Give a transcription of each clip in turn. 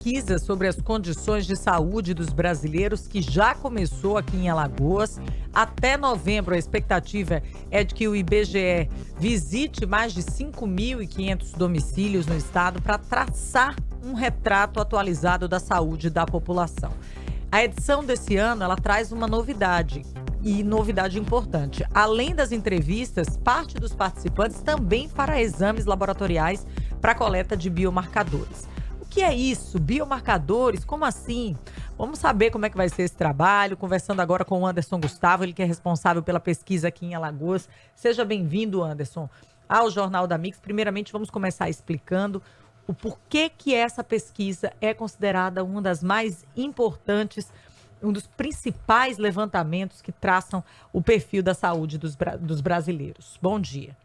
Pesquisa sobre as condições de saúde dos brasileiros que já começou aqui em Alagoas. Até novembro, a expectativa é de que o IBGE visite mais de 5.500 domicílios no estado para traçar um retrato atualizado da saúde da população. A edição desse ano, ela traz uma novidade, e novidade importante. Além das entrevistas, parte dos participantes também fará exames laboratoriais para coleta de biomarcadores. O que é isso? Biomarcadores? Como assim? Vamos saber como é que vai ser esse trabalho, conversando agora com o Anderson Gustavo, ele que é responsável pela pesquisa aqui em Alagoas. Seja bem-vindo, Anderson, ao Jornal da Mix. Primeiramente, vamos começar explicando o porquê que essa pesquisa é considerada uma das mais importantes, um dos principais levantamentos que traçam o perfil da saúde dos brasileiros. Bom dia.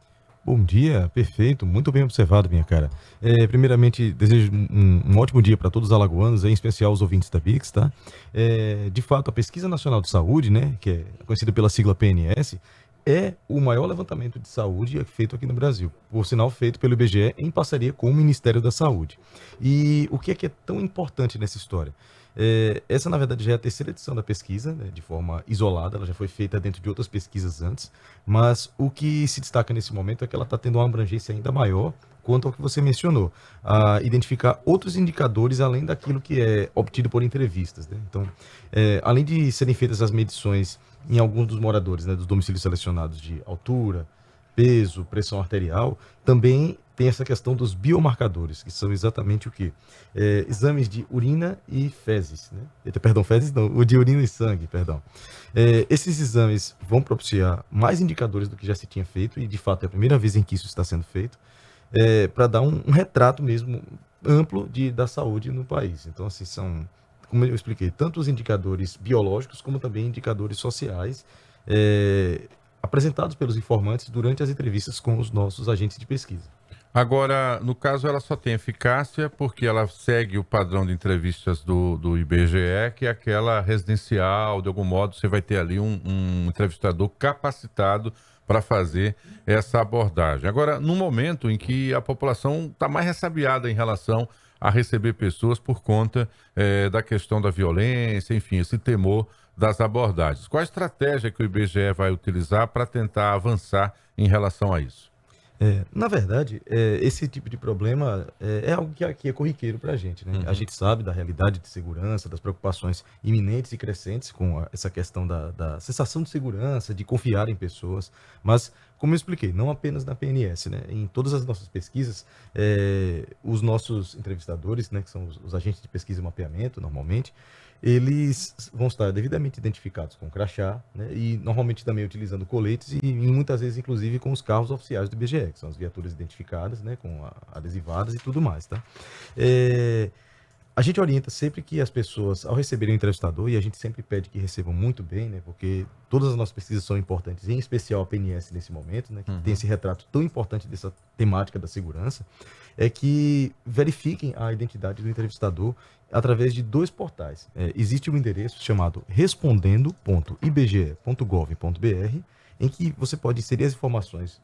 Bom dia, perfeito, muito bem observado, minha cara. Primeiramente, desejo um ótimo dia para todos os alagoanos, em especial os ouvintes da Bix, tá? De fato, a Pesquisa Nacional de Saúde, né, que é conhecida pela sigla PNS, é o maior levantamento de saúde feito aqui no Brasil, por sinal feito pelo IBGE em parceria com o Ministério da Saúde. E o que é tão importante nessa história? Essa, na verdade, já é a terceira edição da pesquisa, né, de forma isolada, ela já foi feita dentro de outras pesquisas antes, mas o que se destaca nesse momento é que ela está tendo uma abrangência ainda maior quanto ao que você mencionou, a identificar outros indicadores além daquilo que é obtido por entrevistas, né? Então, além de serem feitas as medições em alguns dos moradores, né, dos domicílios selecionados de altura, peso, pressão arterial, também tem essa questão dos biomarcadores, que são exatamente o quê? Exames de urina e fezes, né? Perdão, fezes não, o de urina e sangue, perdão. Esses exames vão propiciar mais indicadores do que já se tinha feito, e de fato é a primeira vez em que isso está sendo feito, para dar um retrato mesmo amplo da saúde no país. Então, assim, são, como eu expliquei, tanto os indicadores biológicos como também indicadores sociais, apresentados pelos informantes durante as entrevistas com os nossos agentes de pesquisa. Agora, no caso, ela só tem eficácia porque ela segue o padrão de entrevistas do IBGE, que é aquela residencial, de algum modo você vai ter ali um entrevistador capacitado para fazer essa abordagem. Agora, no momento em que a população está mais ressabiada em relação a receber pessoas por conta da questão da violência, enfim, esse temor das abordagens. Qual a estratégia que o IBGE vai utilizar para tentar avançar em relação a isso? Na verdade, esse tipo de problema é algo que aqui é corriqueiro para a gente, né? A gente sabe da realidade de segurança, das preocupações iminentes e crescentes com essa questão da sensação de segurança, de confiar em pessoas, mas, como eu expliquei, não apenas na PNS, né? Em todas as nossas pesquisas, os nossos entrevistadores, né, que são os agentes de pesquisa e mapeamento, normalmente, eles vão estar devidamente identificados com crachá, né, e normalmente também utilizando coletes e muitas vezes, inclusive, com os carros oficiais do IBGE, que são as viaturas identificadas, né, com adesivadas e tudo mais, tá? A gente orienta sempre que as pessoas, ao receberem o entrevistador, e a gente sempre pede que recebam muito bem, né, porque todas as nossas pesquisas são importantes, em especial a PNS nesse momento, né, que tem esse retrato tão importante dessa temática da segurança, é que verifiquem a identidade do entrevistador através de dois portais. Existe um endereço chamado respondendo.ibge.gov.br, em que você pode inserir as informações,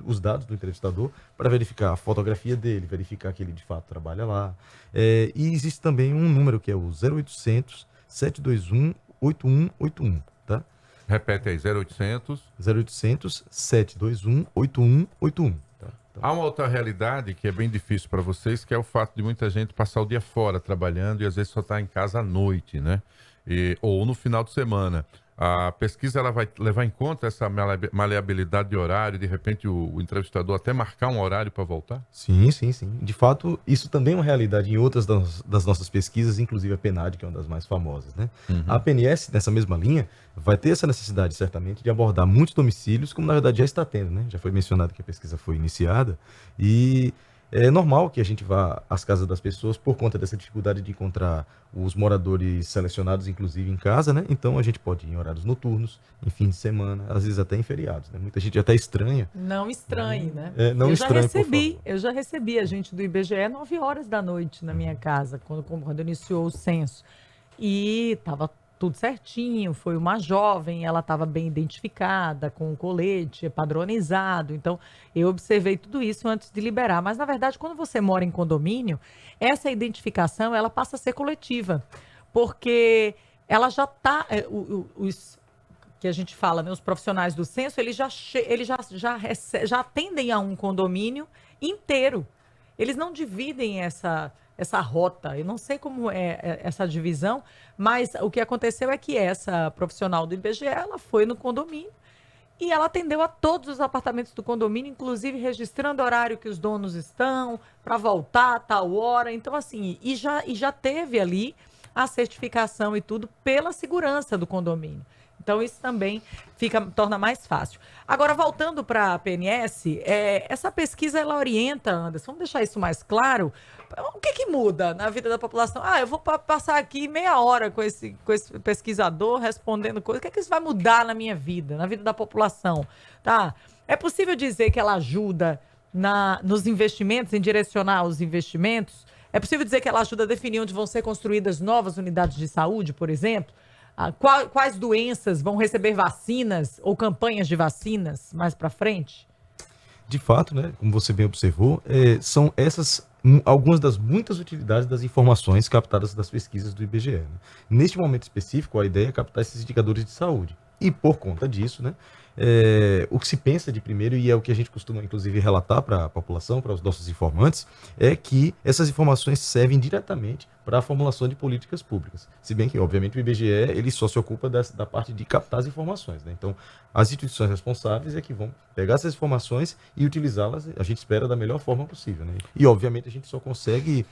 os dados do entrevistador, para verificar a fotografia dele, verificar que ele de fato trabalha lá. E existe também um número que é o 0800 721 8181, tá? Repete aí, 0800. 0800 721 8181. Tá? Então, Há uma outra realidade que é bem difícil para vocês, que é o fato de muita gente passar o dia fora trabalhando e às vezes só está em casa à noite, né? Ou no final de semana. A pesquisa ela vai levar em conta essa maleabilidade de horário, de repente o entrevistador até marcar um horário para voltar? sim, sim, sim. De fato, isso também é uma realidade em outras das nossas pesquisas, inclusive a PNAD, que é uma das mais famosas, né? A PNS, nessa mesma linha, vai ter essa necessidade, certamente, de abordar muitos domicílios, como na verdade já está tendo, né? Já foi mencionado que a pesquisa foi iniciada, e é normal que a gente vá às casas das pessoas por conta dessa dificuldade de encontrar os moradores selecionados, inclusive em casa, né? Então a gente pode ir em horários noturnos, em fim de semana, às vezes até em feriados, né? Muita gente até estranha. Não estranhe, né? Não estranhe, por favor. Eu já recebi a gente do IBGE 9 horas da noite na minha casa, quando iniciou o censo. E estava tudo certinho, foi uma jovem, ela estava bem identificada, com o colete padronizado. Então, eu observei tudo isso antes de liberar. Mas, na verdade, quando você mora em condomínio, essa identificação, ela passa a ser coletiva. Porque ela já está... os que a gente fala, né, os profissionais do censo, eles já atendem a um condomínio inteiro. Eles não dividem essa rota. Eu não sei como é essa divisão, mas o que aconteceu é que essa profissional do IBGE, ela foi no condomínio e ela atendeu a todos os apartamentos do condomínio, inclusive registrando o horário que os donos estão, para voltar a tal hora. Então, assim, e já teve ali a certificação e tudo pela segurança do condomínio. Então, isso também torna mais fácil. Agora, voltando para a PNS, essa pesquisa, ela orienta, Anderson, vamos deixar isso mais claro. O que muda na vida da população? Eu vou passar aqui meia hora com esse pesquisador respondendo coisas. O que isso vai mudar na minha vida, na vida da população? Tá? É possível dizer que ela ajuda nos investimentos, em direcionar os investimentos? É possível dizer que ela ajuda a definir onde vão ser construídas novas unidades de saúde, por exemplo? Quais doenças vão receber vacinas ou campanhas de vacinas mais para frente? De fato, né, como você bem observou, são essas algumas das muitas utilidades das informações captadas das pesquisas do IBGE. Né? Neste momento específico, a ideia é captar esses indicadores de saúde. E por conta disso, né, o que se pensa de primeiro, e é o que a gente costuma inclusive relatar para a população, para os nossos informantes, é que essas informações servem diretamente para a formulação de políticas públicas. Se bem que, obviamente, o IBGE ele só se ocupa da parte de captar as informações. Né? Então, as instituições responsáveis é que vão pegar essas informações e utilizá-las, a gente espera, da melhor forma possível. Né? E, obviamente, a gente só consegue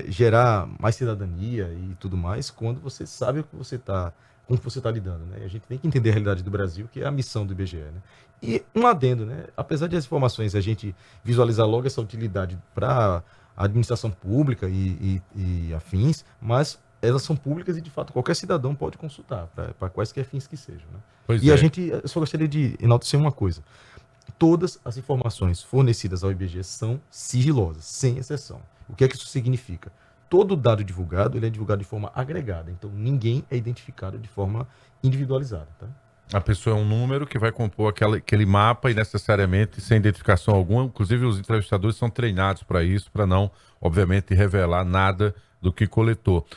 gerar mais cidadania e tudo mais quando você sabe o que você está com que você está lidando, né? A gente tem que entender a realidade do Brasil, que é a missão do IBGE, né? E um adendo, né? Apesar de as informações a gente visualizar logo essa utilidade para a administração pública e afins, mas elas são públicas e, de fato, qualquer cidadão pode consultar, para quaisquer fins que sejam, né? Eu só gostaria de enaltecer uma coisa. Todas as informações fornecidas ao IBGE são sigilosas, sem exceção. O que é que isso significa? Todo dado divulgado, ele é divulgado de forma agregada. Então, ninguém é identificado de forma individualizada. Tá? A pessoa é um número que vai compor aquele mapa e necessariamente sem identificação alguma. Inclusive, os entrevistadores são treinados para isso, para não, obviamente, revelar nada do que coletou.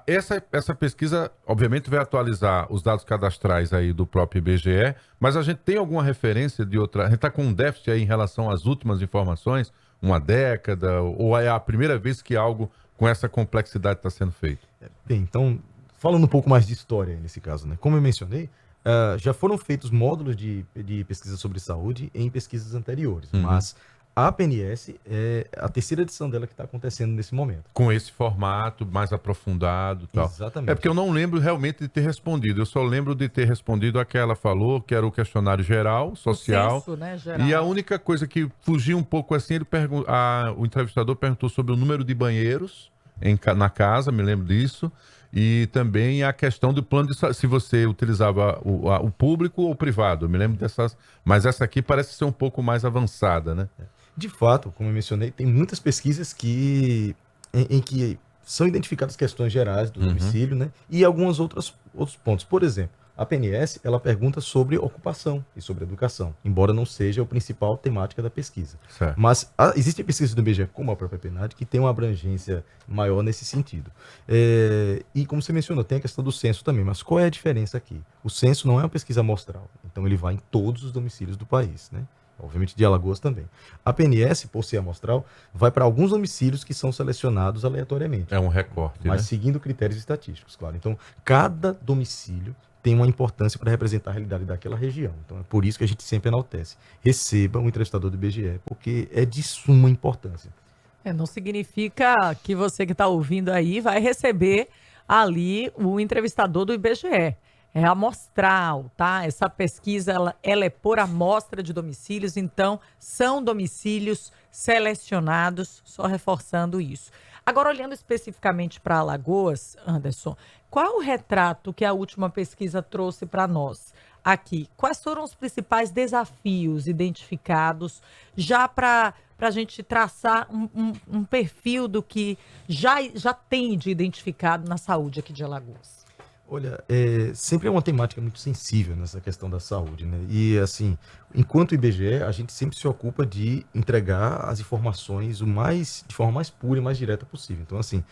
Essa pesquisa, obviamente, vai atualizar os dados cadastrais aí do próprio IBGE, mas a gente tem alguma referência de outra... A gente está com um déficit aí em relação às últimas informações? Uma década? Ou é a primeira vez que algo com essa complexidade está sendo feito? Bem, então, falando um pouco mais de história nesse caso, né? Como eu mencionei, já foram feitos módulos de pesquisa sobre saúde em pesquisas anteriores, mas a PNS é a terceira edição dela que está acontecendo nesse momento. Com esse formato mais aprofundado e tal. Exatamente. É porque eu não lembro realmente de ter respondido, eu só lembro de ter respondido a que ela falou, que era o questionário geral, social. O censo, né, geral. E a única coisa que fugia um pouco assim, o entrevistador perguntou sobre o número de banheiros na casa, me lembro disso, e também a questão do plano de saúde, se você utilizava o público ou o privado, eu me lembro dessas, mas essa aqui parece ser um pouco mais avançada, né? De fato, como eu mencionei, tem muitas pesquisas em que são identificadas questões gerais do domicílio, né? E alguns outros pontos. Por exemplo, a PNS, ela pergunta sobre ocupação e sobre educação, embora não seja a principal temática da pesquisa. Certo. Mas existem pesquisas do IBGE, como a própria PNAD, que tem uma abrangência maior nesse sentido. E como você mencionou, tem a questão do censo também, mas qual é a diferença aqui? O censo não é uma pesquisa amostral, então ele vai em todos os domicílios do país, né? Obviamente de Alagoas também. A PNS, por ser amostral, vai para alguns domicílios que são selecionados aleatoriamente. É um recorte, mas né? seguindo critérios estatísticos, claro. Então, cada domicílio tem uma importância para representar a realidade daquela região. Então, é por isso que a gente sempre enaltece. Receba um entrevistador do IBGE, porque é de suma importância. Não significa que você que está ouvindo aí vai receber ali o entrevistador do IBGE. É amostral, tá? Essa pesquisa, ela é por amostra de domicílios, então são domicílios selecionados, só reforçando isso. Agora, olhando especificamente para Alagoas, Anderson, qual é o retrato que a última pesquisa trouxe para nós aqui? Quais foram os principais desafios identificados já para a gente traçar um perfil do que já tem de identificado na saúde aqui de Alagoas? Olha, sempre é uma temática muito sensível nessa questão da saúde, né? E, assim, enquanto IBGE, a gente sempre se ocupa de entregar as informações de forma mais pura e mais direta possível. Então, assim,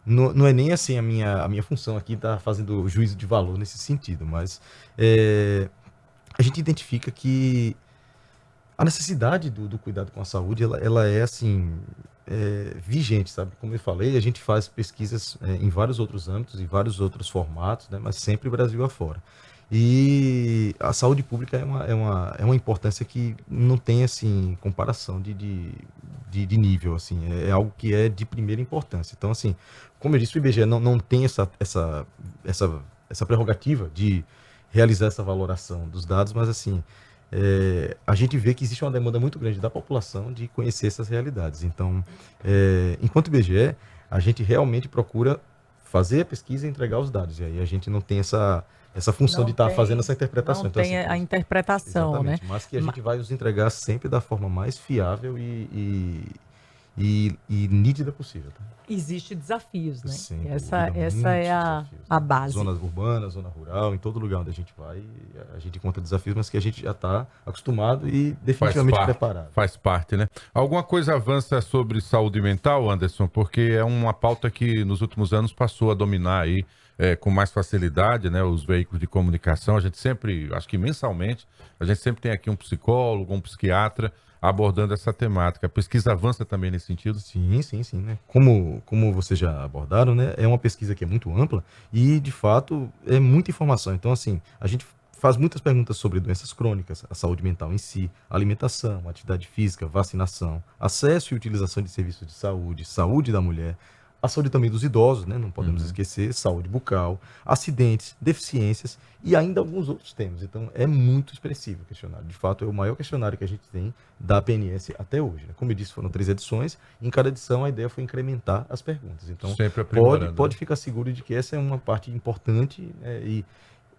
não é nem assim a minha função aqui estar fazendo juízo de valor nesse sentido, mas a gente identifica que a necessidade do cuidado com a saúde, ela é assim, vigente, sabe? Como eu falei, a gente faz pesquisas em vários outros âmbitos, em vários outros formatos, né? Mas sempre Brasil afora. E a saúde pública é uma importância que não tem, assim, comparação de nível, assim. É algo que é de primeira importância. Então, assim, como eu disse, o IBGE não tem essa prerrogativa de realizar essa valoração dos dados, mas, assim, a gente vê que existe uma demanda muito grande da população de conhecer essas realidades. Então, enquanto IBGE, a gente realmente procura fazer a pesquisa e entregar os dados. E aí a gente não tem essa função Não de estar tem, fazendo essa interpretação. não Então, tem assim, a interpretação, né? exatamente. Mas que a gente vai os entregar sempre da forma mais fiável e nítida possível. Tá? Existe desafios, né? Sem Essa dúvida, essa é muitos a, desafios, a né? base. Zona urbana, zona rural, em todo lugar onde a gente vai, a gente encontra desafios, mas que a gente já está acostumado e definitivamente preparado. Faz parte, né? Alguma coisa avança sobre saúde mental, Anderson? Porque é uma pauta que nos últimos anos passou a dominar aí com mais facilidade, né? Os veículos de comunicação, a gente sempre, acho que mensalmente, a gente sempre tem aqui um psicólogo, um psiquiatra abordando essa temática. A pesquisa avança também nesse sentido? Sim, sim, sim, né? Como vocês já abordaram, né? É uma pesquisa que é muito ampla e, de fato, é muita informação. Então, assim, a gente faz muitas perguntas sobre doenças crônicas, a saúde mental em si, alimentação, atividade física, vacinação, acesso e utilização de serviços de saúde, saúde da mulher, a saúde também dos idosos, né? Não podemos esquecer, saúde bucal, acidentes, deficiências e ainda alguns outros temas. Então, é muito expressivo o questionário. De fato, é o maior questionário que a gente tem da PNS até hoje, né? Como eu disse, foram 3 edições. Em cada edição, a ideia foi incrementar as perguntas. Então, sempre aprimorando, pode ficar seguro de que essa é uma parte importante e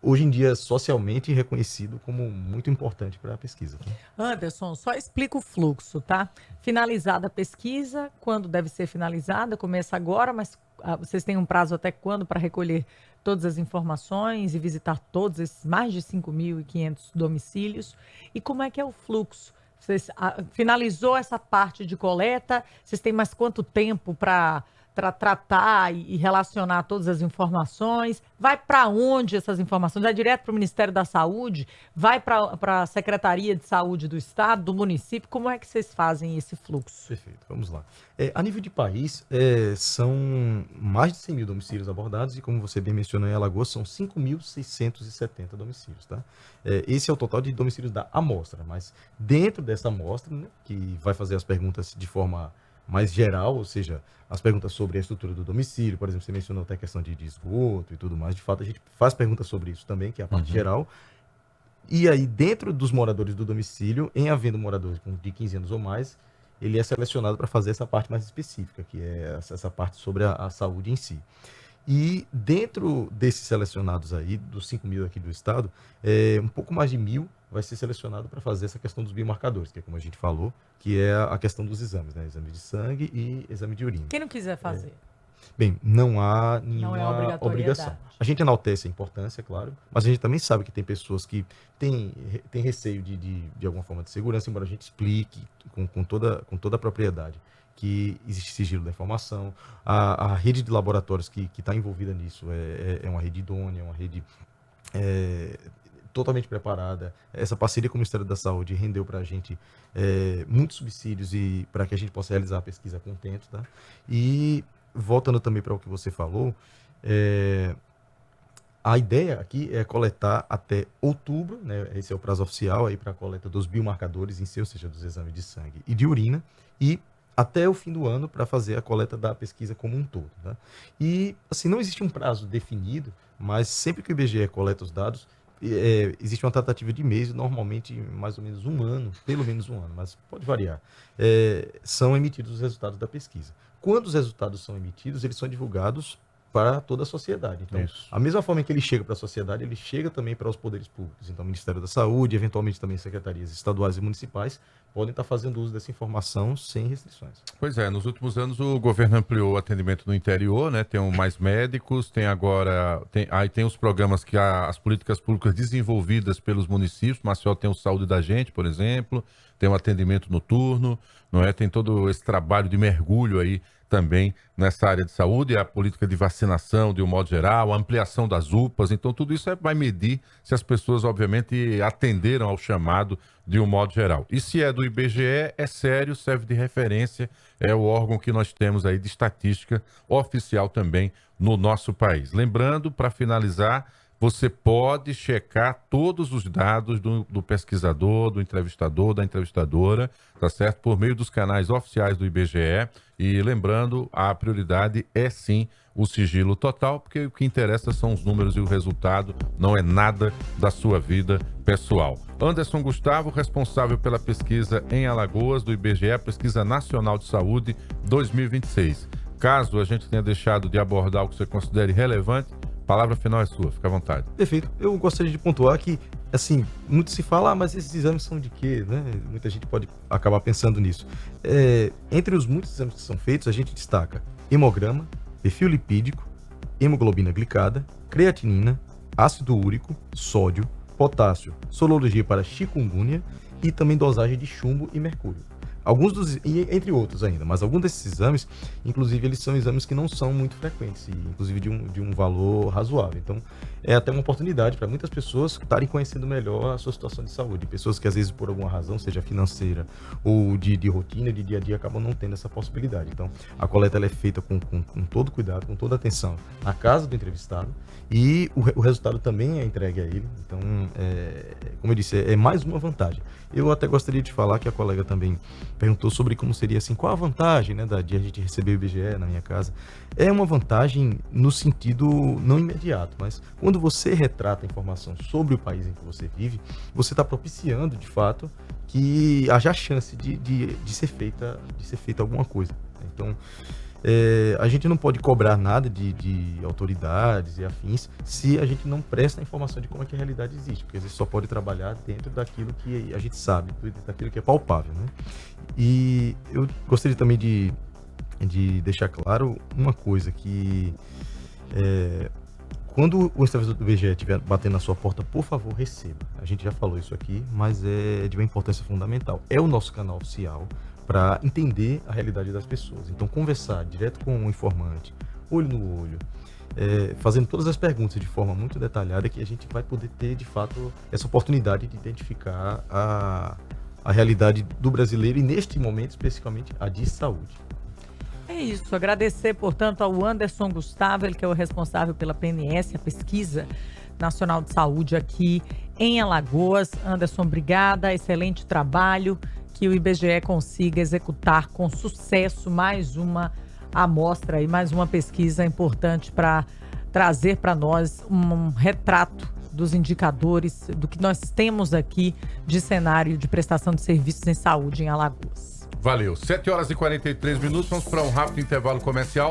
hoje em dia socialmente reconhecido como muito importante para a pesquisa. Tá? Anderson, só explica o fluxo, tá? Finalizada a pesquisa, quando deve ser finalizada? Começa agora, mas vocês têm um prazo até quando para recolher todas as informações e visitar todos esses mais de 5.500 domicílios? E como é que é o fluxo? Vocês finalizou essa parte de coleta? Vocês têm mais quanto tempo para tratar e relacionar todas as informações? Vai para onde essas informações? Vai direto para o Ministério da Saúde? Vai para a Secretaria de Saúde do Estado, do município? Como é que vocês fazem esse fluxo? Perfeito, vamos lá. A nível de país, são mais de 100 mil domicílios abordados e, como você bem mencionou, em Alagoas, são 5.670 domicílios. Tá? Esse é o total de domicílios da amostra, mas dentro dessa amostra, né, que vai fazer as perguntas de forma mais geral, ou seja, as perguntas sobre a estrutura do domicílio, por exemplo, você mencionou até a questão de esgoto e tudo mais, de fato a gente faz perguntas sobre isso também, que é a parte geral, e aí dentro dos moradores do domicílio, em havendo moradores de 15 anos ou mais, ele é selecionado para fazer essa parte mais específica, que é essa parte sobre a saúde em si. E dentro desses selecionados aí, dos 5 mil aqui do estado, um pouco mais de 1.000 vai ser selecionado para fazer essa questão dos biomarcadores, que é como a gente falou, que é a questão dos exames, né? Exame de sangue e exame de urina. Quem não quiser fazer? Bem, não há nenhuma obrigatoriedade. obrigação. A gente enaltece a importância, claro, mas a gente também sabe que tem pessoas que têm receio de alguma forma de segurança, embora a gente explique com toda a propriedade que existe sigilo da informação. A rede de laboratórios que está envolvida nisso é uma rede idônea, é uma rede totalmente preparada. Essa parceria com o Ministério da Saúde rendeu para a gente muitos subsídios e para que a gente possa realizar a pesquisa a contento. Tá? E voltando também para o que você falou, a ideia aqui é coletar até outubro, né? Esse é o prazo oficial para a coleta dos biomarcadores em si, ou seja, dos exames de sangue e de urina, e até o fim do ano para fazer a coleta da pesquisa como um todo. Tá? E, assim, não existe um prazo definido, mas sempre que o IBGE coleta os dados, existe uma tratativa de mês, normalmente mais ou menos um ano, pelo menos um ano, mas pode variar. São emitidos os resultados da pesquisa. Quando os resultados são emitidos, eles são divulgados para toda a sociedade. Então, Isso. a mesma forma que ele chega para a sociedade, ele chega também para os poderes públicos. Então, o Ministério da Saúde, eventualmente também secretarias estaduais e municipais, podem estar fazendo uso dessa informação sem restrições. Pois é, nos últimos anos o governo ampliou o atendimento no interior, né? Tem mais médicos, tem agora... Aí tem os programas que as políticas públicas desenvolvidas pelos municípios. Maceió tem o Saúde da Gente, por exemplo, tem o atendimento noturno, não é? Tem todo esse trabalho de mergulho aí também nessa área de saúde, a política de vacinação de um modo geral, a ampliação das UPAs. Então tudo isso vai medir se as pessoas obviamente atenderam ao chamado de um modo geral. E se é do IBGE, é sério, serve de referência, é o órgão que nós temos aí de estatística oficial também no nosso país. Lembrando, para finalizar, você pode checar todos os dados do pesquisador, do entrevistador, da entrevistadora, tá certo? Por meio dos canais oficiais do IBGE. E lembrando, a prioridade é sim o sigilo total, porque o que interessa são os números e o resultado, não é nada da sua vida pessoal. Anderson Gustavo, responsável pela pesquisa em Alagoas do IBGE, Pesquisa Nacional de Saúde 2026. Caso a gente tenha deixado de abordar o que você considere relevante, a palavra final é sua, fica à vontade. Perfeito. Eu gostaria de pontuar que, assim, muito se fala, mas esses exames são de quê, né? Muita gente pode acabar pensando nisso. Entre os muitos exames que são feitos, a gente destaca hemograma, perfil lipídico, hemoglobina glicada, creatinina, ácido úrico, sódio, potássio, sorologia para chikungunya e também dosagem de chumbo e mercúrio. Entre outros ainda, mas alguns desses exames, inclusive, eles são exames que não são muito frequentes, e inclusive de um valor razoável. Então, é até uma oportunidade para muitas pessoas estarem conhecendo melhor a sua situação de saúde. Pessoas que, às vezes, por alguma razão, seja financeira ou de rotina, de dia a dia, acabam não tendo essa possibilidade. Então, a coleta ela é feita com todo cuidado, com toda atenção, na casa do entrevistado, e o resultado também é entregue a ele. Então, como eu disse, é mais uma vantagem. Eu até gostaria de falar que a colega também perguntou sobre como seria assim, qual a vantagem, né, de a gente receber o IBGE na minha casa. É uma vantagem no sentido não imediato, mas quando você retrata a informação sobre o país em que você vive, você está propiciando, de fato, que haja chance de ser feita alguma coisa. Então, a gente não pode cobrar nada de autoridades e afins se a gente não presta a informação de como é que a realidade existe, porque a gente só pode trabalhar dentro daquilo que a gente sabe, daquilo que é palpável, né? E eu gostaria também de deixar claro uma coisa, que quando o entrevistador do IBGE estiver batendo na sua porta, por favor, receba. A gente já falou isso aqui, mas é de uma importância fundamental. É o nosso canal oficial para entender a realidade das pessoas. Então, conversar direto com o informante, olho no olho, fazendo todas as perguntas de forma muito detalhada, que a gente vai poder ter, de fato, essa oportunidade de identificar a realidade do brasileiro e, neste momento, especificamente, a de saúde. É isso, agradecer, portanto, ao Anderson Gustavo, ele que é o responsável pela PNS, a Pesquisa Nacional de Saúde aqui em Alagoas. Anderson, obrigada, excelente trabalho, que o IBGE consiga executar com sucesso mais uma amostra e mais uma pesquisa importante para trazer para nós um retrato dos indicadores do que nós temos aqui de cenário de prestação de serviços em saúde em Alagoas. Valeu. 7 horas e 43 minutos, vamos para um rápido intervalo comercial.